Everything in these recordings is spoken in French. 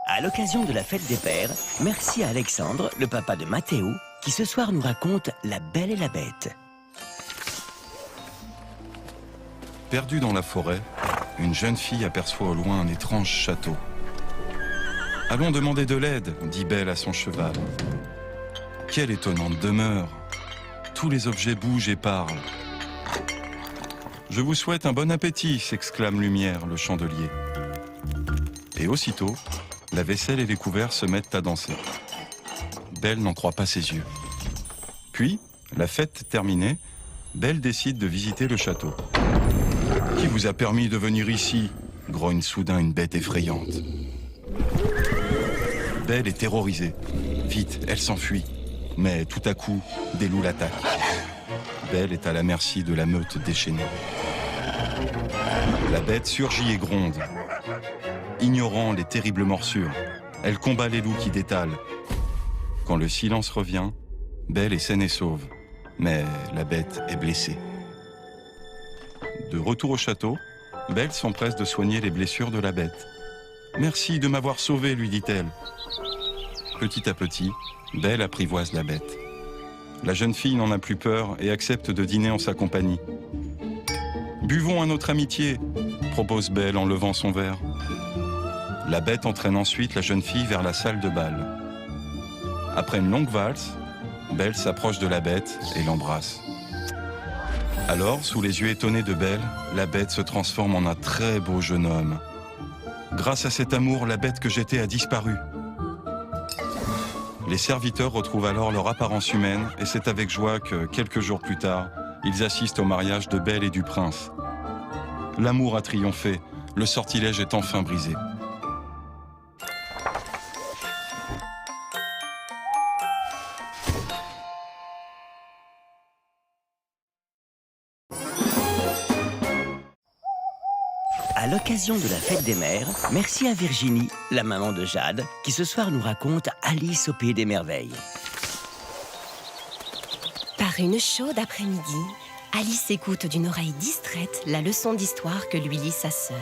À l'occasion de la fête des pères, merci à Alexandre, le papa de Mathéo, qui ce soir nous raconte La Belle et la Bête. Perdue dans la forêt, une jeune fille aperçoit au loin un étrange château. « Allons demander de l'aide », dit Belle à son cheval. « Quelle étonnante demeure! Tous les objets bougent et parlent. »« Je vous souhaite un bon appétit », s'exclame Lumière, le chandelier. Et aussitôt, la vaisselle et les couverts se mettent à danser. Belle n'en croit pas ses yeux. Puis, la fête terminée, Belle décide de visiter le château. « Qui vous a permis de venir ici ?» grogne soudain une bête effrayante. Belle est terrorisée. Vite, elle s'enfuit. Mais tout à coup, des loups l'attaquent. Belle est à la merci de la meute déchaînée. La bête surgit et gronde. Ignorant les terribles morsures, elle combat les loups qui détalent. Quand le silence revient, Belle est saine et sauve. Mais la bête est blessée. De retour au château, Belle s'empresse de soigner les blessures de la bête. « Merci de m'avoir sauvé », lui dit-elle. Petit à petit, Belle apprivoise la bête. La jeune fille n'en a plus peur et accepte de dîner en sa compagnie. « Buvons à notre amitié », propose Belle en levant son verre. La bête entraîne ensuite la jeune fille vers la salle de bal. Après une longue valse, Belle s'approche de la bête et l'embrasse. Alors, sous les yeux étonnés de Belle, la bête se transforme en un très beau jeune homme. Grâce à cet amour, la bête que j'étais a disparu. Les serviteurs retrouvent alors leur apparence humaine et c'est avec joie que, quelques jours plus tard, ils assistent au mariage de Belle et du prince. L'amour a triomphé, le sortilège est enfin brisé. À l'occasion de la fête des mères, merci à Virginie, la maman de Jade, qui ce soir nous raconte Alice au pays des merveilles. Par une chaude après-midi, Alice écoute d'une oreille distraite la leçon d'histoire que lui lit sa sœur.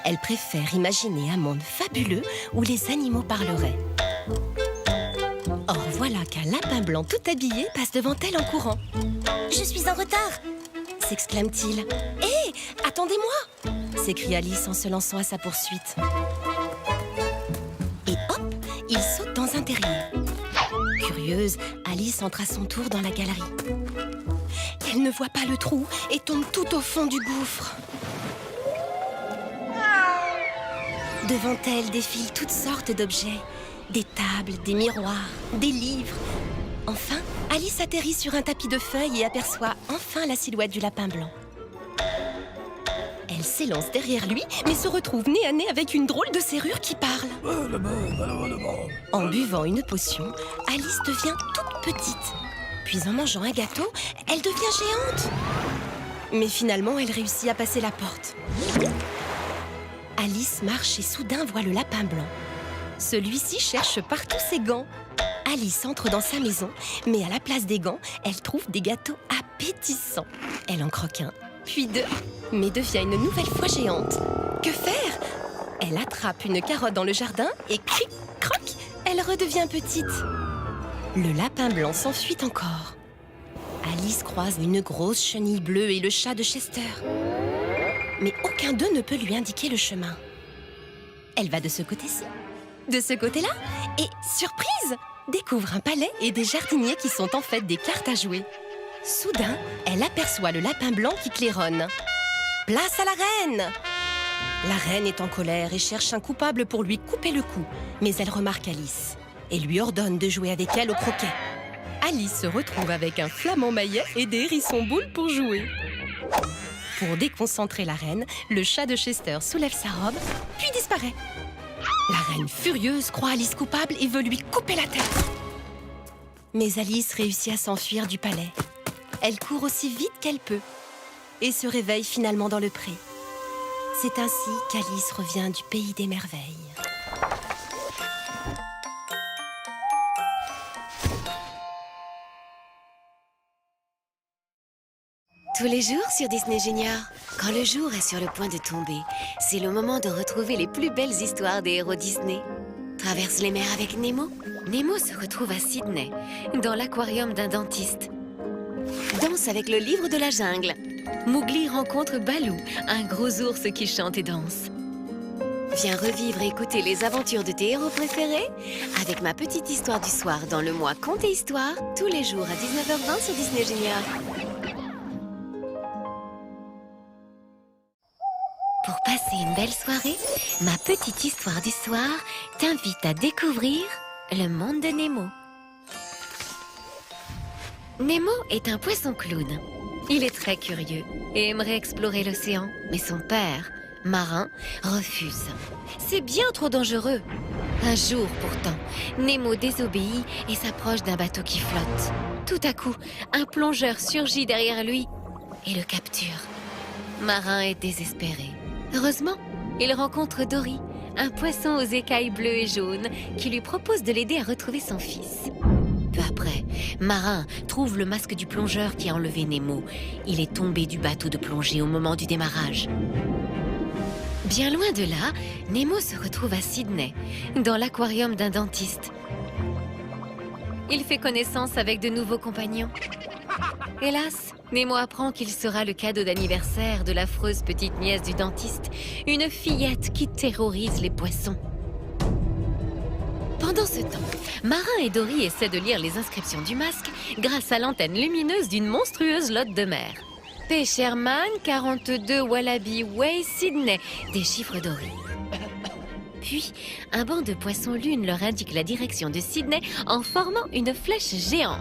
Elle préfère imaginer un monde fabuleux où les animaux parleraient. Or voilà qu'un lapin blanc tout habillé passe devant elle en courant. « Je suis en retard !» s'exclame-t-il. « Hé, attendez-moi !» s'écrie Alice en se lançant à sa poursuite. Et hop, il saute dans un terrier. Curieuse, Alice entre à son tour dans la galerie. Elle ne voit pas le trou et tombe tout au fond du gouffre. Devant elle défilent toutes sortes d'objets. Des tables, des miroirs, des livres. Enfin, Alice atterrit sur un tapis de feuilles et aperçoit enfin la silhouette du lapin blanc. Elle s'élance derrière lui, mais se retrouve nez à nez avec une drôle de serrure qui parle. En buvant une potion, Alice devient toute petite. Puis en mangeant un gâteau, elle devient géante. Mais finalement, elle réussit à passer la porte. Alice marche et soudain voit le lapin blanc. Celui-ci cherche partout ses gants. Alice entre dans sa maison, mais à la place des gants, elle trouve des gâteaux appétissants. Elle en croque un, puis deux, mais devient une nouvelle fois géante. Que faire? Elle attrape une carotte dans le jardin et cric, croc, elle redevient petite. Le lapin blanc s'enfuit encore. Alice croise une grosse chenille bleue et le chat de Chester. Mais aucun d'eux ne peut lui indiquer le chemin. Elle va de ce côté-ci, de ce côté-là, et surprise, découvre un palais et des jardiniers qui sont en fait des cartes à jouer. Soudain, elle aperçoit le lapin blanc qui claironne. « Place à la reine !» La reine est en colère et cherche un coupable pour lui couper le cou. Mais elle remarque Alice et lui ordonne de jouer avec elle au croquet. Alice se retrouve avec un flamant maillet et des hérissons boules pour jouer. Pour déconcentrer la reine, le chat de Chester soulève sa robe, puis disparaît. La reine furieuse croit Alice coupable et veut lui couper la tête. Mais Alice réussit à s'enfuir du palais. Elle court aussi vite qu'elle peut et se réveille finalement dans le pré. C'est ainsi qu'Alice revient du pays des merveilles. Tous les jours sur Disney Junior. Quand le jour est sur le point de tomber, c'est le moment de retrouver les plus belles histoires des héros Disney. Traverse les mers avec Nemo. Nemo se retrouve à Sydney, dans l'aquarium d'un dentiste. Danse avec le livre de la jungle. Mowgli rencontre Baloo, un gros ours qui chante et danse. Viens revivre et écouter les aventures de tes héros préférés avec ma petite histoire du soir dans le mois Contes et Histoire, tous les jours à 19h20 sur Disney Junior. Pour passer une belle soirée, ma petite histoire du soir t'invite à découvrir le monde de Nemo. Nemo est un poisson clown. Il est très curieux et aimerait explorer l'océan, mais son père, marin, refuse. C'est bien trop dangereux. Un jour pourtant, Nemo désobéit et s'approche d'un bateau qui flotte. Tout à coup, un plongeur surgit derrière lui et le capture. Marin est désespéré. Heureusement, il rencontre Dory, un poisson aux écailles bleues et jaunes qui lui propose de l'aider à retrouver son fils. Peu après, Marin trouve le masque du plongeur qui a enlevé Nemo. Il est tombé du bateau de plongée au moment du démarrage. Bien loin de là, Nemo se retrouve à Sydney, dans l'aquarium d'un dentiste. Il fait connaissance avec de nouveaux compagnons. Hélas, Nemo apprend qu'il sera le cadeau d'anniversaire de l'affreuse petite nièce du dentiste, une fillette qui terrorise les poissons. Pendant ce temps, Marin et Dory essaient de lire les inscriptions du masque grâce à l'antenne lumineuse d'une monstrueuse lotte de mer. P. Sherman, 42 Wallaby Way, Sydney, déchiffre Dory. Puis, un banc de poissons-lune leur indique la direction de Sydney en formant une flèche géante.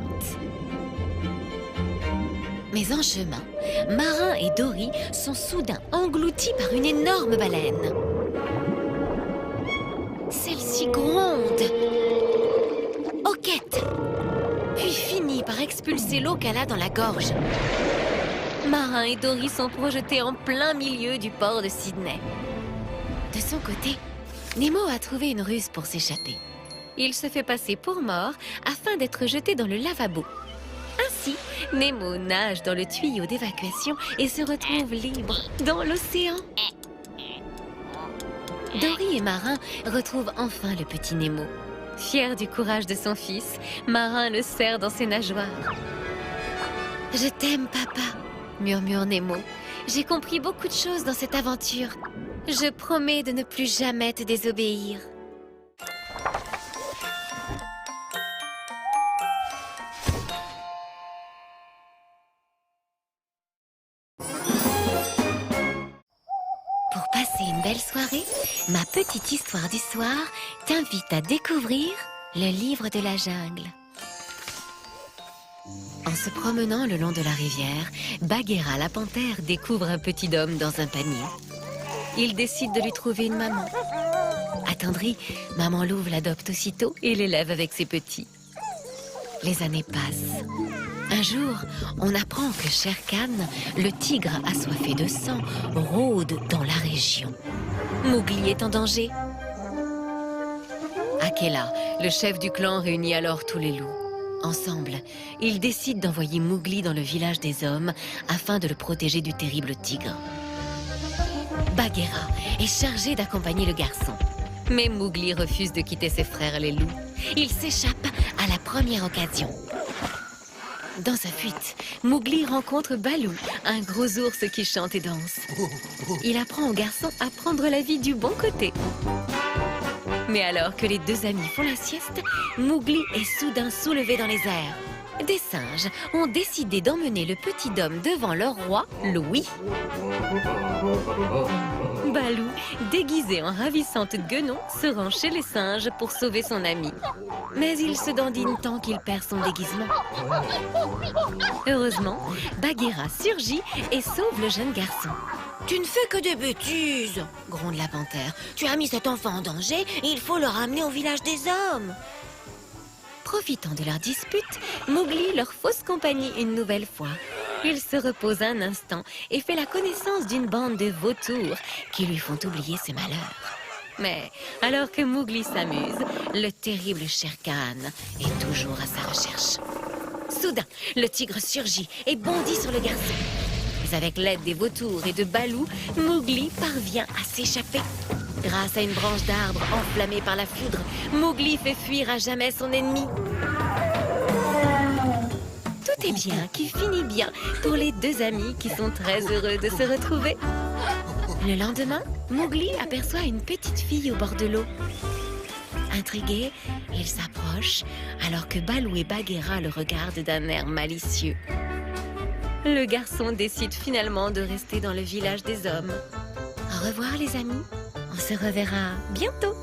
Mais en chemin, Marin et Dory sont soudain engloutis par une énorme baleine. Celle-ci gronde, hoquette, puis finit par expulser l'eau qu'elle a dans la gorge. Marin et Dory sont projetés en plein milieu du port de Sydney. De son côté, Nemo a trouvé une ruse pour s'échapper. Il se fait passer pour mort afin d'être jeté dans le lavabo. Ainsi, Nemo nage dans le tuyau d'évacuation et se retrouve libre dans l'océan. Dory et Marin retrouvent enfin le petit Nemo. Fier du courage de son fils, Marin le serre dans ses nageoires. « Je t'aime, papa », murmure Nemo. « J'ai compris beaucoup de choses dans cette aventure. Je promets de ne plus jamais te désobéir. » Pour passer une belle soirée, ma petite histoire du soir t'invite à découvrir le livre de la jungle. En se promenant le long de la rivière, Bagheera la panthère découvre un petit homme dans un panier. Il décide de lui trouver une maman. Attendrie, maman louve l'adopte aussitôt et l'élève avec ses petits. Les années passent. Un jour, on apprend que Shere Khan, le tigre assoiffé de sang, rôde dans la région. Mowgli est en danger. Akela, le chef du clan, réunit alors tous les loups. Ensemble, ils décident d'envoyer Mowgli dans le village des hommes afin de le protéger du terrible tigre. Bagheera est chargé d'accompagner le garçon. Mais Mowgli refuse de quitter ses frères les loups. Il s'échappe à la première occasion. Dans sa fuite, Mowgli rencontre Baloo, un gros ours qui chante et danse. Il apprend au garçon à prendre la vie du bon côté. Mais alors que les deux amis font la sieste, Mowgli est soudain soulevé dans les airs. Des singes ont décidé d'emmener le petit homme devant leur roi, Louis. Baloo, déguisé en ravissante guenon, se rend chez les singes pour sauver son ami. Mais il se dandine tant qu'il perd son déguisement. Heureusement, Bagheera surgit et sauve le jeune garçon. « Tu ne fais que des bêtises !» gronde la panthère. « Tu as mis cet enfant en danger et il faut le ramener au village des hommes !» Profitant de leur dispute, Mowgli leur fausse compagnie une nouvelle fois. Il se repose un instant et fait la connaissance d'une bande de vautours qui lui font oublier ses malheurs. Mais alors que Mowgli s'amuse, le terrible Shere Khan est toujours à sa recherche. Soudain, le tigre surgit et bondit sur le garçon. Mais avec l'aide des vautours et de Baloo, Mowgli parvient à s'échapper. Grâce à une branche d'arbre enflammée par la foudre, Mowgli fait fuir à jamais son ennemi. Tout est bien qui finit bien pour les deux amis qui sont très heureux de se retrouver. Le lendemain, Mowgli aperçoit une petite fille au bord de l'eau. Intrigué, il s'approche alors que Balou et Bagheera le regardent d'un air malicieux. Le garçon décide finalement de rester dans le village des hommes. Au revoir les amis, on se reverra bientôt.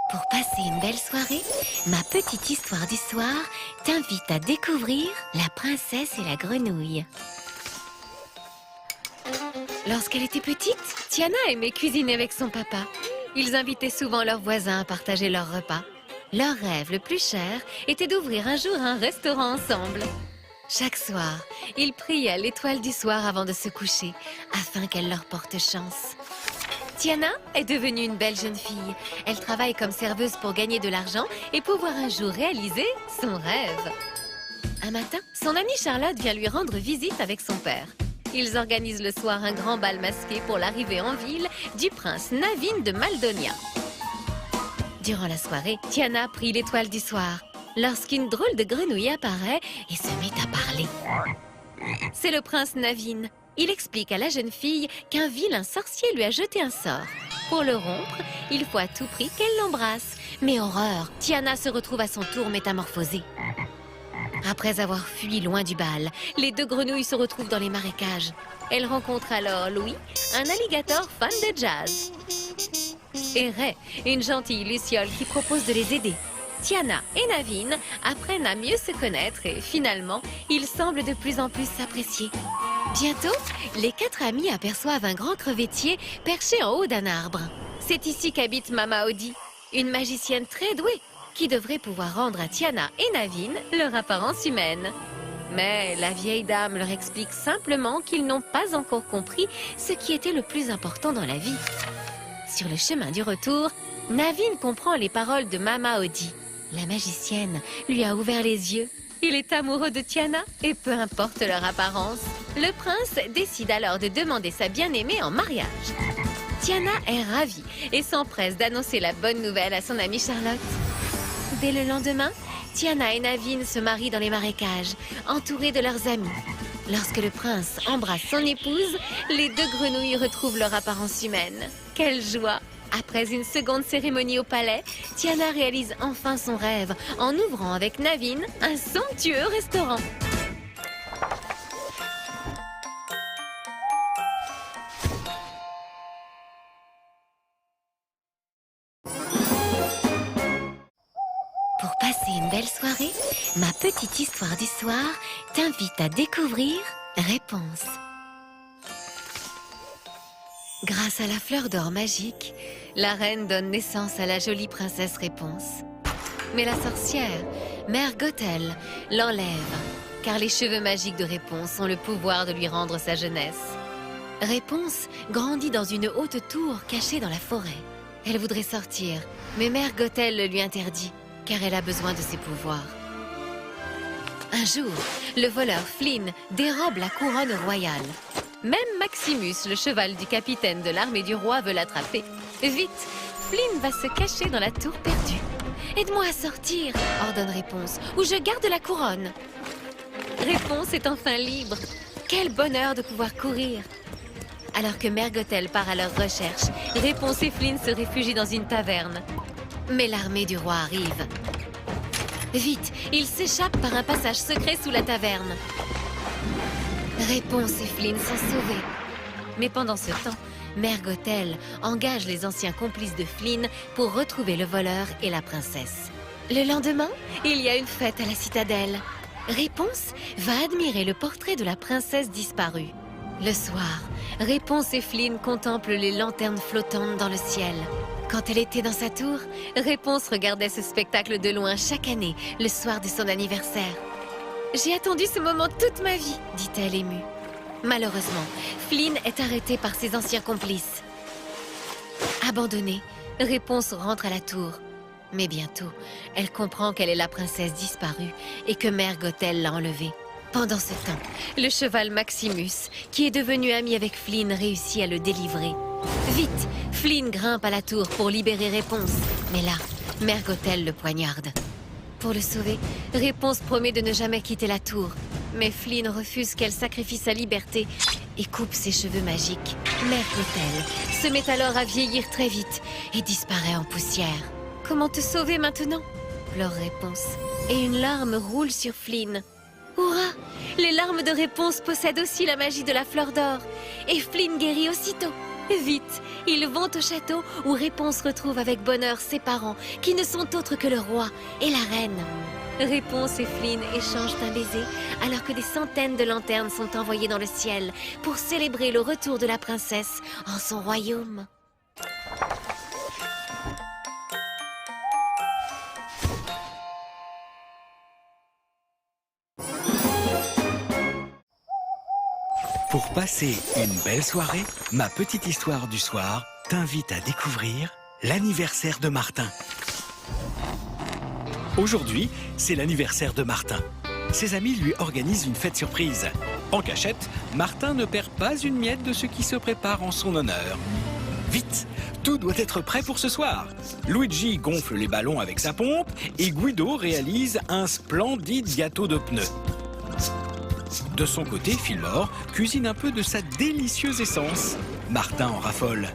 Pour passer une belle soirée, ma petite histoire du soir t'invite à découvrir La princesse et la grenouille. Lorsqu'elle était petite, Tiana aimait cuisiner avec son papa. Ils invitaient souvent leurs voisins à partager leurs repas. Leur rêve le plus cher était d'ouvrir un jour un restaurant ensemble. Chaque soir, ils priaient à l'étoile du soir avant de se coucher, afin qu'elle leur porte chance. Tiana est devenue une belle jeune fille. Elle travaille comme serveuse pour gagner de l'argent et pouvoir un jour réaliser son rêve. Un matin, son amie Charlotte vient lui rendre visite avec son père. Ils organisent le soir un grand bal masqué pour l'arrivée en ville du prince Navin de Maldonia. Durant la soirée, Tiana prie l'étoile du soir, lorsqu'une drôle de grenouille apparaît et se met à parler. C'est le prince Navin. Il explique à la jeune fille qu'un vilain sorcier lui a jeté un sort. Pour le rompre, il faut à tout prix qu'elle l'embrasse. Mais horreur, Tiana se retrouve à son tour métamorphosée. Après avoir fui loin du bal, les deux grenouilles se retrouvent dans les marécages. Elle rencontre alors Louis, un alligator fan de jazz. Et Ray, une gentille luciole qui propose de les aider. Tiana et Navin apprennent à mieux se connaître et finalement, ils semblent de plus en plus s'apprécier. Bientôt, les quatre amis aperçoivent un grand crevettier perché en haut d'un arbre. C'est ici qu'habite Mama Odi, une magicienne très douée qui devrait pouvoir rendre à Tiana et Navin leur apparence humaine. Mais la vieille dame leur explique simplement qu'ils n'ont pas encore compris ce qui était le plus important dans la vie. Sur le chemin du retour, Navin comprend les paroles de Mama Odi. La magicienne lui a ouvert les yeux. Il est amoureux de Tiana et peu importe leur apparence. Le prince décide alors de demander sa bien-aimée en mariage. Tiana est ravie et s'empresse d'annoncer la bonne nouvelle à son amie Charlotte. Dès le lendemain, Tiana et Navin se marient dans les marécages, entourés de leurs amis. Lorsque le prince embrasse son épouse, les deux grenouilles retrouvent leur apparence humaine. Quelle joie! Après une seconde cérémonie au palais, Tiana réalise enfin son rêve en ouvrant avec Navin un somptueux restaurant. Pour passer une belle soirée, ma petite histoire du soir t'invite à découvrir Réponse. Grâce à la fleur d'or magique, la reine donne naissance à la jolie princesse Réponse. Mais la sorcière, Mère Gothel, l'enlève, car les cheveux magiques de Réponse ont le pouvoir de lui rendre sa jeunesse. Réponse grandit dans une haute tour cachée dans la forêt. Elle voudrait sortir, mais Mère Gothel le lui interdit, car elle a besoin de ses pouvoirs. Un jour, le voleur Flynn dérobe la couronne royale. Même Maximus, le cheval du capitaine de l'armée du roi, veut l'attraper. Vite, Flynn va se cacher dans la tour perdue. « Aide-moi à sortir !» ordonne Réponse, « ou je garde la couronne !» Réponse est enfin libre. Quel bonheur de pouvoir courir! Alors que Mère Gothel part à leur recherche, Réponse et Flynn se réfugient dans une taverne. Mais l'armée du roi arrive. Vite, ils s'échappent par un passage secret sous la taverne. Réponse et Flynn sont sauvés. Mais pendant ce temps, Mère Gothel engage les anciens complices de Flynn pour retrouver le voleur et la princesse. Le lendemain, il y a une fête à la citadelle. Réponse va admirer le portrait de la princesse disparue. Le soir, Réponse et Flynn contemplent les lanternes flottantes dans le ciel. Quand elle était dans sa tour, Réponse regardait ce spectacle de loin chaque année, le soir de son anniversaire. « J'ai attendu ce moment toute ma vie », dit-elle émue. Malheureusement, Flynn est arrêté par ses anciens complices. Abandonnée, Réponse rentre à la tour. Mais bientôt, elle comprend qu'elle est la princesse disparue et que Mère Gothel l'a enlevée. Pendant ce temps, le cheval Maximus, qui est devenu ami avec Flynn, réussit à le délivrer. Vite, Flynn grimpe à la tour pour libérer Réponse. Mais là, Mère Gothel le poignarde. Pour le sauver, Réponse promet de ne jamais quitter la tour. Mais Flynn refuse qu'elle sacrifie sa liberté et coupe ses cheveux magiques. Mère Gothel se met alors à vieillir très vite et disparaît en poussière. Comment te sauver maintenant? Pleure Réponse. Et une larme roule sur Flynn. Hurrah! Les larmes de Réponse possèdent aussi la magie de la fleur d'or. Et Flynn guérit aussitôt. Vite, ils vont au château où Réponse retrouve avec bonheur ses parents, qui ne sont autres que le roi et la reine. Réponse et Flynn échangent un baiser, alors que des centaines de lanternes sont envoyées dans le ciel pour célébrer le retour de la princesse en son royaume. Pour passer une belle soirée, ma petite histoire du soir t'invite à découvrir l'anniversaire de Martin. Aujourd'hui, c'est l'anniversaire de Martin. Ses amis lui organisent une fête surprise. En cachette, Martin ne perd pas une miette de ce qui se prépare en son honneur. Vite, tout doit être prêt pour ce soir. Luigi gonfle les ballons avec sa pompe et Guido réalise un splendide gâteau de pneus. De son côté, Fillmore cuisine un peu de sa délicieuse essence. Martin en raffole.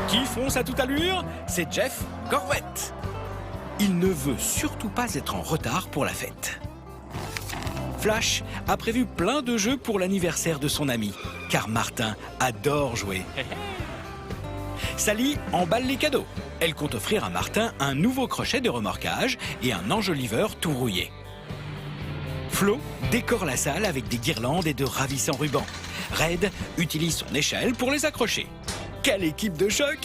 Qui fonce à toute allure? C'est Jeff Corvette. Il ne veut surtout pas être en retard pour la fête. Flash a prévu plein de jeux pour l'anniversaire de son ami, car Martin adore jouer. Sally emballe les cadeaux. Elle compte offrir à Martin un nouveau crochet de remorquage et un enjoliveur tout rouillé. Flo décore la salle avec des guirlandes et de ravissants rubans. Red utilise son échelle pour les accrocher. Quelle équipe de choc!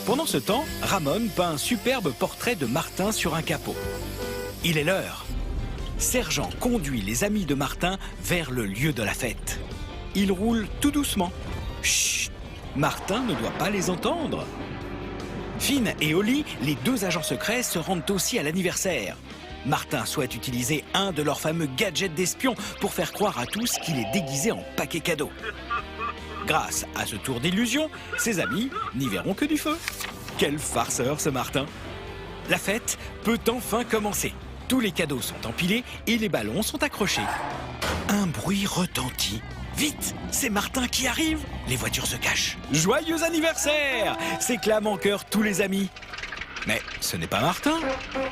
Pendant ce temps, Ramon peint un superbe portrait de Martin sur un capot. Il est l'heure. Sergent conduit les amis de Martin vers le lieu de la fête. Il roule tout doucement. Chut! Martin ne doit pas les entendre. Finn et Holly, les deux agents secrets, se rendent aussi à l'anniversaire. Martin souhaite utiliser un de leurs fameux gadgets d'espion pour faire croire à tous qu'il est déguisé en paquet cadeau. Grâce à ce tour d'illusion, ses amis n'y verront que du feu. Quel farceur ce Martin! La fête peut enfin commencer. Tous les cadeaux sont empilés et les ballons sont accrochés. Un bruit retentit. Vite, c'est Martin qui arrive! Les voitures se cachent. Joyeux anniversaire! S'éclament en chœur tous les amis. Mais ce n'est pas Martin,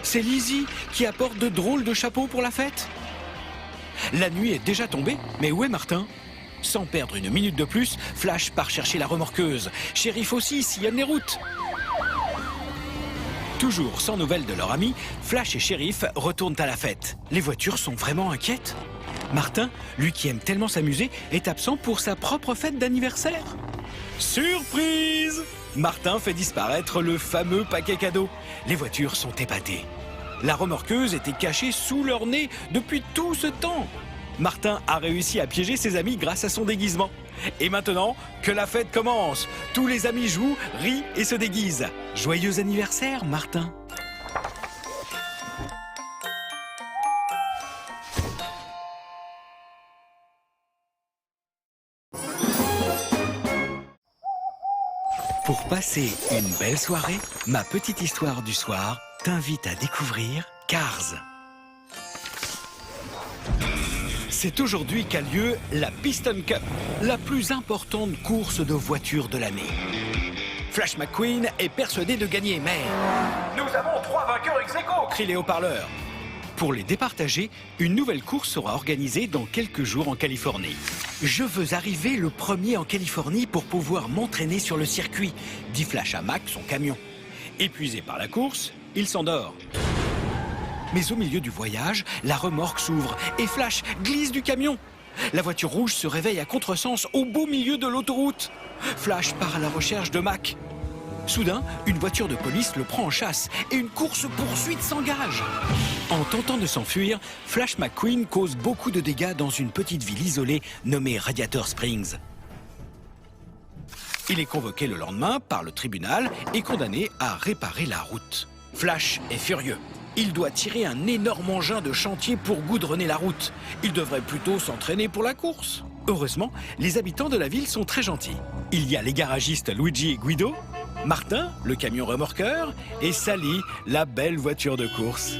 c'est Lizzie qui apporte de drôles de chapeaux pour la fête. La nuit est déjà tombée, mais où est Martin? Sans perdre une minute de plus, Flash part chercher la remorqueuse. Shérif aussi sillonne les routes. Toujours sans nouvelles de leur ami, Flash et Shérif retournent à la fête. Les voitures sont vraiment inquiètes. Martin, lui qui aime tellement s'amuser, est absent pour sa propre fête d'anniversaire. Surprise! Martin fait disparaître le fameux paquet cadeau. Les voitures sont épatées. La remorqueuse était cachée sous leur nez depuis tout ce temps. Martin a réussi à piéger ses amis grâce à son déguisement. Et maintenant, que la fête commence. Tous les amis jouent, rient et se déguisent. Joyeux anniversaire, Martin. Pour passer une belle soirée, ma petite histoire du soir t'invite à découvrir Cars. C'est aujourd'hui qu'a lieu la Piston Cup, la plus importante course de voitures de l'année. Flash McQueen est persuadé de gagner, mais... Nous avons 3 vainqueurs ex-aequo, crient les haut-parleurs. Pour les départager, une nouvelle course sera organisée dans quelques jours en Californie. Je veux arriver le premier en Californie pour pouvoir m'entraîner sur le circuit, dit Flash à Mac, son camion. Épuisé par la course, il s'endort. Mais au milieu du voyage, la remorque s'ouvre et Flash glisse du camion. La voiture rouge se réveille à contresens au beau milieu de l'autoroute. Flash part à la recherche de Mac. Soudain, une voiture de police le prend en chasse et une course-poursuite s'engage. En tentant de s'enfuir, Flash McQueen cause beaucoup de dégâts dans une petite ville isolée nommée Radiator Springs. Il est convoqué le lendemain par le tribunal et condamné à réparer la route. Flash est furieux. Il doit tirer un énorme engin de chantier pour goudronner la route. Il devrait plutôt s'entraîner pour la course. Heureusement, les habitants de la ville sont très gentils. Il y a les garagistes Luigi et Guido, Martin, le camion remorqueur, et Sally, la belle voiture de course.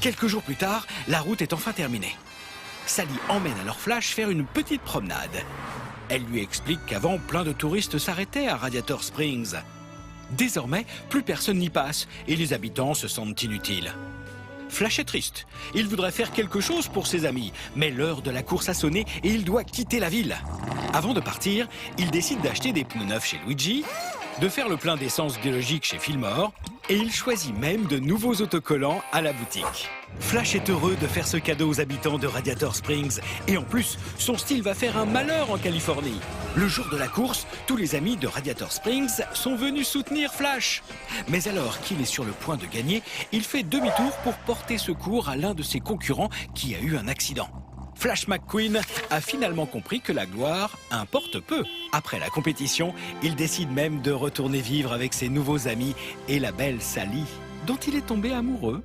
Quelques jours plus tard, la route est enfin terminée. Sally emmène alors Flash faire une petite promenade. Elle lui explique qu'avant, plein de touristes s'arrêtaient à Radiator Springs. Désormais, plus personne n'y passe et les habitants se sentent inutiles. Flash est triste. Il voudrait faire quelque chose pour ses amis, mais l'heure de la course a sonné et il doit quitter la ville. Avant de partir, il décide d'acheter des pneus neufs chez Luigi, de faire le plein d'essence biologique chez Fillmore et il choisit même de nouveaux autocollants à la boutique. Flash est heureux de faire ce cadeau aux habitants de Radiator Springs et en plus, son style va faire un malheur en Californie. Le jour de la course, tous les amis de Radiator Springs sont venus soutenir Flash. Mais alors qu'il est sur le point de gagner, il fait demi-tour pour porter secours à l'un de ses concurrents qui a eu un accident. Flash McQueen a finalement compris que la gloire importe peu. Après la compétition, il décide même de retourner vivre avec ses nouveaux amis et la belle Sally, dont il est tombé amoureux.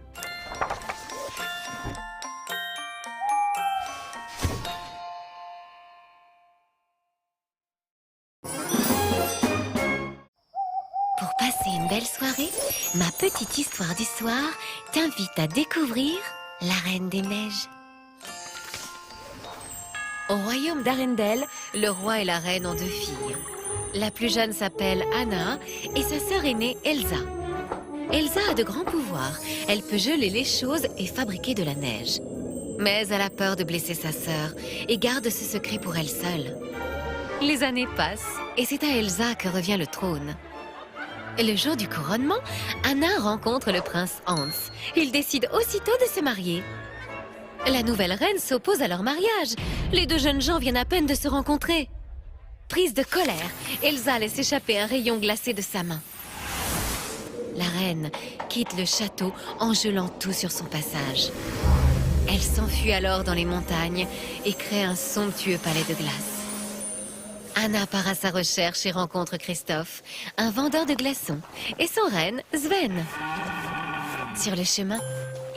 Pour passer une belle soirée, ma petite histoire du soir t'invite à découvrir la Reine des Neiges. Au royaume d'Arendelle, le roi et la reine ont 2 filles. La plus jeune s'appelle Anna et sa sœur aînée Elsa. Elsa a de grands pouvoirs. Elle peut geler les choses et fabriquer de la neige. Mais elle a peur de blesser sa sœur et garde ce secret pour elle seule. Les années passent et c'est à Elsa que revient le trône. Le jour du couronnement, Anna rencontre le prince Hans. Ils décident aussitôt de se marier. La nouvelle reine s'oppose à leur mariage. Les 2 jeunes gens viennent à peine de se rencontrer. Prise de colère, Elsa laisse échapper un rayon glacé de sa main. La reine quitte le château en gelant tout sur son passage. Elle s'enfuit alors dans les montagnes et crée un somptueux palais de glace. Anna part à sa recherche et rencontre Christophe, un vendeur de glaçons, et son reine, Sven. Sur le chemin,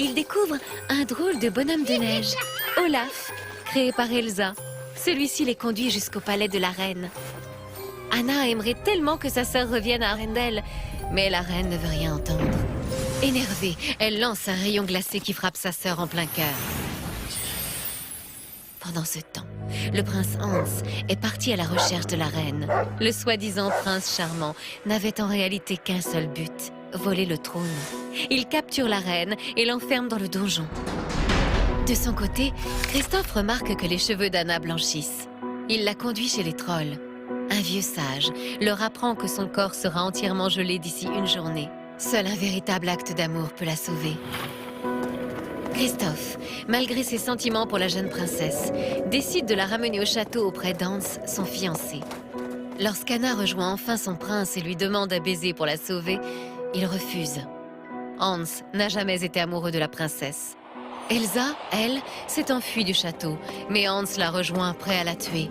il découvre un drôle de bonhomme de neige, Olaf, créé par Elsa. Celui-ci les conduit jusqu'au palais de la reine. Anna aimerait tellement que sa sœur revienne à Arendelle, mais la reine ne veut rien entendre. Énervée, elle lance un rayon glacé qui frappe sa sœur en plein cœur. Pendant ce temps, le prince Hans est parti à la recherche de la reine. Le soi-disant prince charmant n'avait en réalité qu'un seul but, voler le trône. Il capture la reine et l'enferme dans le donjon. De son côté, Christophe remarque que les cheveux d'Anna blanchissent. Il la conduit chez les trolls. Un vieux sage leur apprend que son corps sera entièrement gelé d'ici une journée. Seul un véritable acte d'amour peut la sauver. Christophe, malgré ses sentiments pour la jeune princesse, décide de la ramener au château auprès d'Hans, son fiancé. Lorsqu'Anna rejoint enfin son prince et lui demande à baiser pour la sauver, il refuse. Hans n'a jamais été amoureux de la princesse. Elsa, elle, s'est enfuie du château, mais Hans la rejoint prêt à la tuer.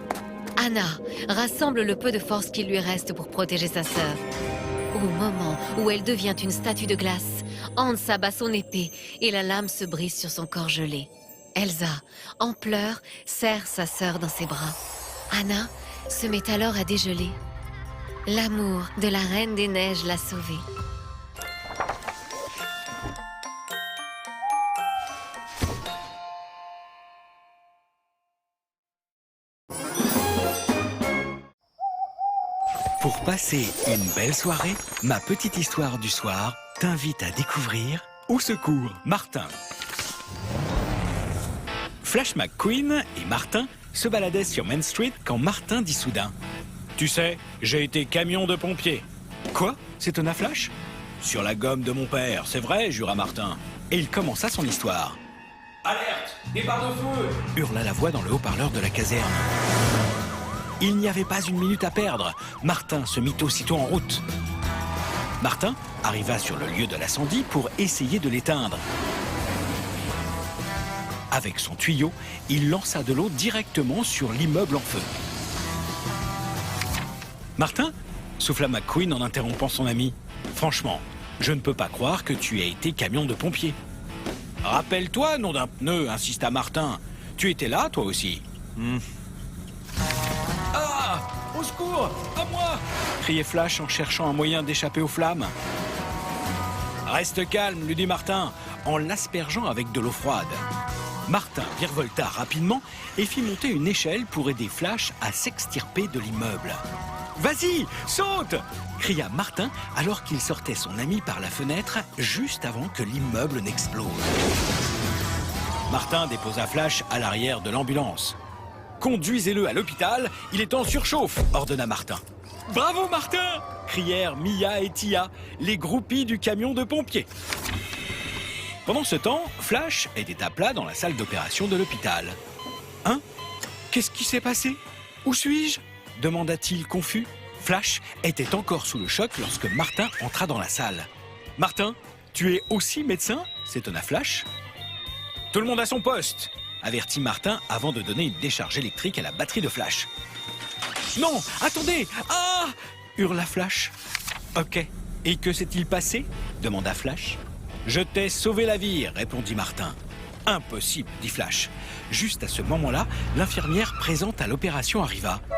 Anna rassemble le peu de force qu'il lui reste pour protéger sa sœur. Au moment où elle devient une statue de glace, Hans abat son épée et la lame se brise sur son corps gelé. Elsa, en pleurs, serre sa sœur dans ses bras. Anna se met alors à dégeler. L'amour de la Reine des Neiges l'a sauvée. Pour passer une belle soirée, ma petite histoire du soir t'invite à découvrir Au secours, Martin. Flash McQueen et Martin se baladaient sur Main Street quand Martin dit soudain « Tu sais, j'ai été camion de pompier. »« Quoi » s'étonna Flash. « Sur la gomme de mon père, c'est vrai, jura Martin. » Et il commença son histoire. « Alerte, départ de feu !» hurla la voix dans le haut-parleur de la caserne. Il n'y avait pas une minute à perdre. Martin se mit aussitôt en route. Martin arriva sur le lieu de l'incendie pour essayer de l'éteindre. Avec son tuyau, il lança de l'eau directement sur l'immeuble en feu. Martin, souffla McQueen en interrompant son ami. Franchement, je ne peux pas croire que tu aies été camion de pompier. Rappelle-toi, nom d'un pneu, insista Martin. Tu étais là, toi aussi. Ah! Au secours! À moi! Criait Flash en cherchant un moyen d'échapper aux flammes. Reste calme, lui dit Martin, en l'aspergeant avec de l'eau froide. Martin virevolta rapidement et fit monter une échelle pour aider Flash à s'extirper de l'immeuble. « Vas-y, saute !» cria Martin alors qu'il sortait son ami par la fenêtre juste avant que l'immeuble n'explose. Martin déposa Flash à l'arrière de l'ambulance. « Conduisez-le à l'hôpital, il est en surchauffe !» ordonna Martin. « Bravo Martin !» crièrent Mia et Tia, les groupies du camion de pompiers. Pendant ce temps, Flash était à plat dans la salle d'opération de l'hôpital. « Hein? Qu'est-ce qui s'est passé? Où suis-je » demanda-t-il confus. Flash était encore sous le choc lorsque Martin entra dans la salle. « Martin, tu es aussi médecin » s'étonna Flash. « Tout le monde à son poste !» avertit Martin avant de donner une décharge électrique à la batterie de Flash. « Non, attendez! Ah !» hurla Flash. « Ok, et que s'est-il passé ?» demanda Flash. « Je t'ai sauvé la vie !» répondit Martin. « Impossible !» dit Flash. Juste à ce moment-là, l'infirmière présente à l'opération arriva. «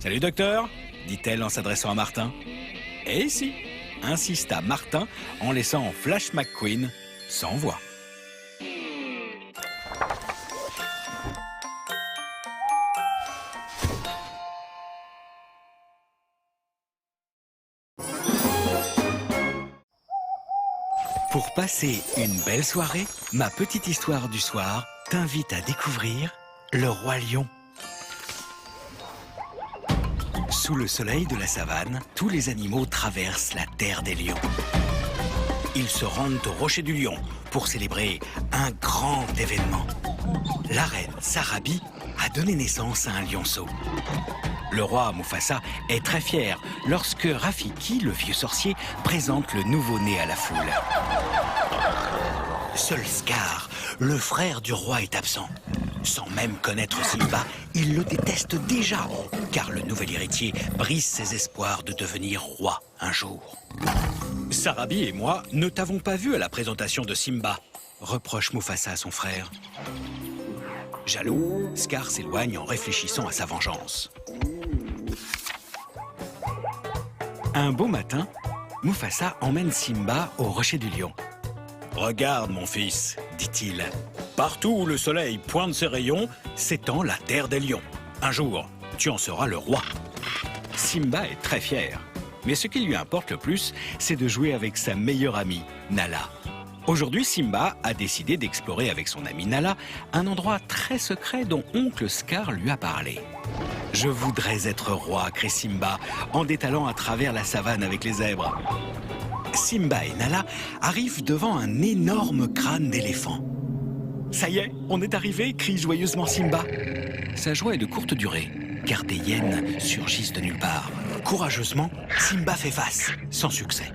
Salut docteur !» dit-elle en s'adressant à Martin. « Eh si !» insista Martin en laissant Flash McQueen sans voix. Pour passer une belle soirée, ma petite histoire du soir t'invite à découvrir le roi lion. Sous le soleil de la savane, tous les animaux traversent la terre des lions. Ils se rendent au rocher du lion pour célébrer un grand événement. La reine Sarabi a donné naissance à un lionceau. Le roi Mufasa est très fier lorsque Rafiki, le vieux sorcier, présente le nouveau-né à la foule. Seul Scar, le frère du roi, est absent. Sans même connaître Simba, il le déteste déjà, car le nouvel héritier brise ses espoirs de devenir roi un jour. Sarabi et moi ne t'avons pas vu à la présentation de Simba, reproche Mufasa à son frère. Jaloux, Scar s'éloigne en réfléchissant à sa vengeance. Un beau matin, Mufasa emmène Simba au rocher du lion. « Regarde, mon fils, dit-il. Partout où le soleil pointe ses rayons, s'étend la terre des lions. Un jour, tu en seras le roi. » Simba est très fier. Mais ce qui lui importe le plus, c'est de jouer avec sa meilleure amie, Nala. Aujourd'hui, Simba a décidé d'explorer avec son ami Nala un endroit très secret dont oncle Scar lui a parlé. « Je voudrais être roi », crie Simba, en détalant à travers la savane avec les zèbres. Simba et Nala arrivent devant un énorme crâne d'éléphant. « Ça y est, on est arrivé !» crie joyeusement Simba. Sa joie est de courte durée, car des hyènes surgissent de nulle part. Courageusement, Simba fait face, sans succès.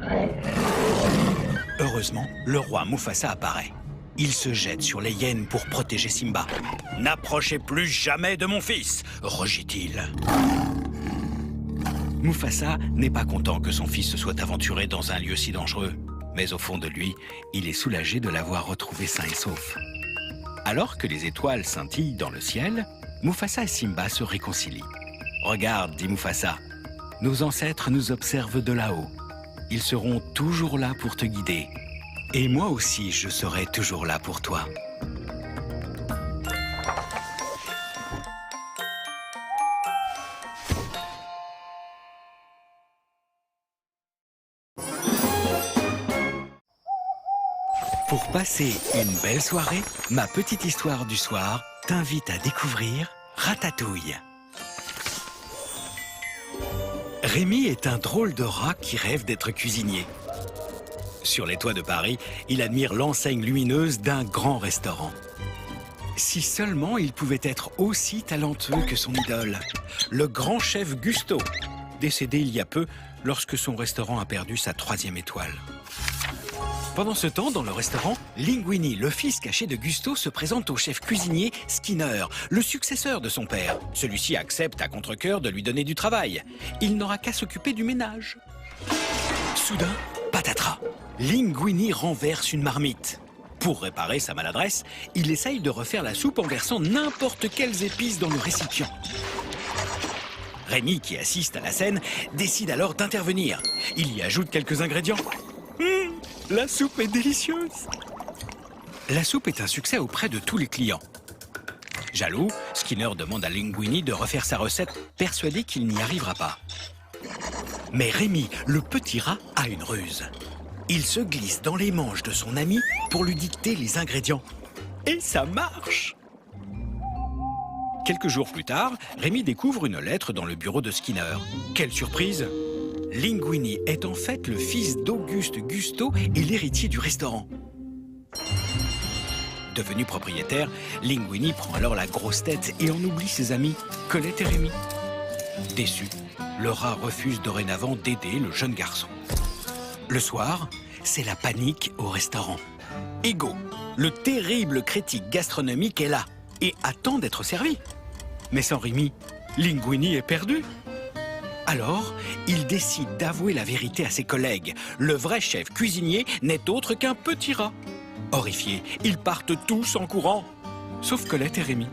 Heureusement, le roi Mufasa apparaît. Il se jette sur les hyènes pour protéger Simba. « N'approchez plus jamais de mon fils !» rugit-il. Mufasa n'est pas content que son fils se soit aventuré dans un lieu si dangereux. Mais au fond de lui, il est soulagé de l'avoir retrouvé sain et sauf. Alors que les étoiles scintillent dans le ciel, Mufasa et Simba se réconcilient. « Regarde, dit Mufasa, nos ancêtres nous observent de là-haut. Ils seront toujours là pour te guider. Et moi aussi, je serai toujours là pour toi. » Pour passer une belle soirée, ma petite histoire du soir t'invite à découvrir Ratatouille. Rémi est un drôle de rat qui rêve d'être cuisinier. Sur les toits de Paris, il admire l'enseigne lumineuse d'un grand restaurant. Si seulement il pouvait être aussi talentueux que son idole, le grand chef Gusto, décédé il y a peu lorsque son restaurant a perdu sa 3e étoile. Pendant ce temps, dans le restaurant, Linguini, le fils caché de Gusto, se présente au chef cuisinier Skinner, le successeur de son père. Celui-ci accepte à contre-cœur de lui donner du travail. Il n'aura qu'à s'occuper du ménage. Soudain, patatras, Linguini renverse une marmite. Pour réparer sa maladresse, il essaye de refaire la soupe en versant n'importe quelles épices dans le récipient. Rémi, qui assiste à la scène, décide alors d'intervenir. Il y ajoute quelques ingrédients. La soupe est délicieuse. La soupe est un succès auprès de tous les clients. Jaloux, Skinner demande à Linguini de refaire sa recette, persuadé qu'il n'y arrivera pas. Mais Rémi, le petit rat, a une ruse. Il se glisse dans les manches de son ami pour lui dicter les ingrédients. Et ça marche! Quelques jours plus tard, Rémi découvre une lettre dans le bureau de Skinner. Quelle surprise! Linguini est en fait le fils d'Auguste Gusto et l'héritier du restaurant. Devenu propriétaire, Linguini prend alors la grosse tête et en oublie ses amis, Colette et Rémi. Déçu, le rat refuse dorénavant d'aider le jeune garçon. Le soir, c'est la panique au restaurant. Ego, le terrible critique gastronomique, est là et attend d'être servi. Mais sans Rémi, Linguini est perdu. Alors, il décide d'avouer la vérité à ses collègues. Le vrai chef cuisinier n'est autre qu'un petit rat. Horrifiés, ils partent tous en courant, sauf Colette et Rémi.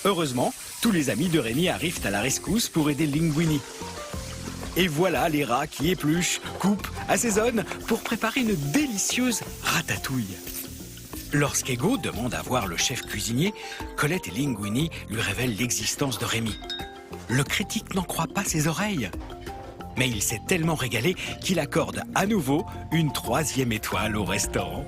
Heureusement, tous les amis de Rémi arrivent à la rescousse pour aider Linguini. Et voilà les rats qui épluchent, coupent, assaisonnent pour préparer une délicieuse ratatouille. Lorsqu'Ego demande à voir le chef cuisinier, Colette et Linguini lui révèlent l'existence de Rémi. Le critique n'en croit pas ses oreilles. Mais il s'est tellement régalé qu'il accorde à nouveau une 3e étoile au restaurant.